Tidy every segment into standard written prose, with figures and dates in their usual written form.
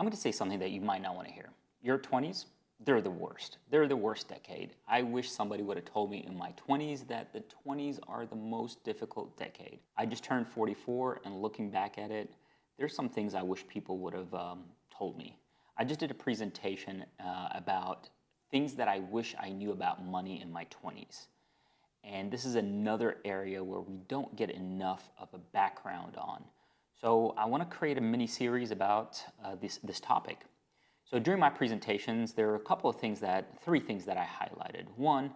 I'm going to say something that you might not want to hear. Your 20s, they're the worst. They're the worst decade. I wish somebody would have told me in my 20s that the 20s are the most difficult decade. I just turned 44, and looking back at it, there's some things I wish people would have told me. I just did a presentation about things that I wish I knew about money in my 20s. And this is another area where we don't get enough of a background on. So I want to create a mini series about this topic. So during my presentations, there are three things that I highlighted. One,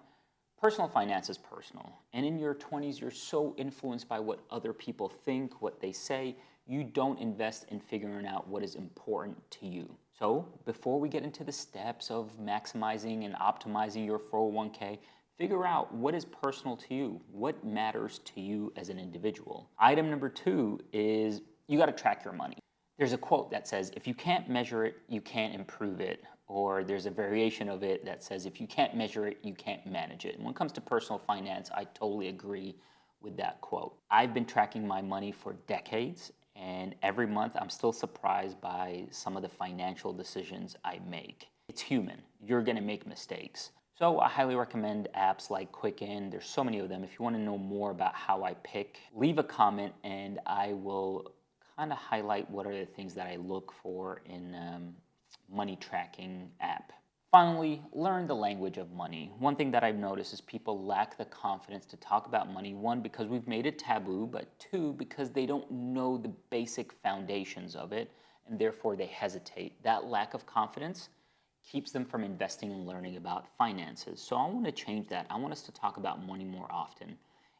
personal finance is personal. And in your 20s, you're so influenced by what other people think, what they say, you don't invest in figuring out what is important to you. So before we get into the steps of maximizing and optimizing your 401k, figure out what is personal to you, what matters to you as an individual. Item number 2 is you got to track your money. There's a quote that says, if you can't measure it, you can't improve it. Or there's a variation of it that says, if you can't measure it, you can't manage it. And when it comes to personal finance, I totally agree with that quote. I've been tracking my money for decades, and every month I'm still surprised by some of the financial decisions I make. It's human. You're going to make mistakes. So I highly recommend apps like Quicken. There's so many of them. If you want to know more about how I pick, leave a comment and I will kind of highlight what are the things that I look for in money tracking app. Finally, learn the language of money. One thing that I've noticed is people lack the confidence to talk about money. One, because we've made it taboo, but two, because they don't know the basic foundations of it and therefore they hesitate. That lack of confidence keeps them from investing and learning about finances. So I want to change that. I want us to talk about money more often.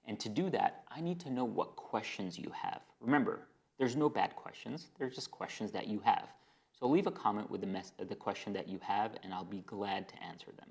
And to do that, I need to know what questions you have. Remember, there's no bad questions. There's just questions that you have. So leave a comment with the question that you have, and I'll be glad to answer them.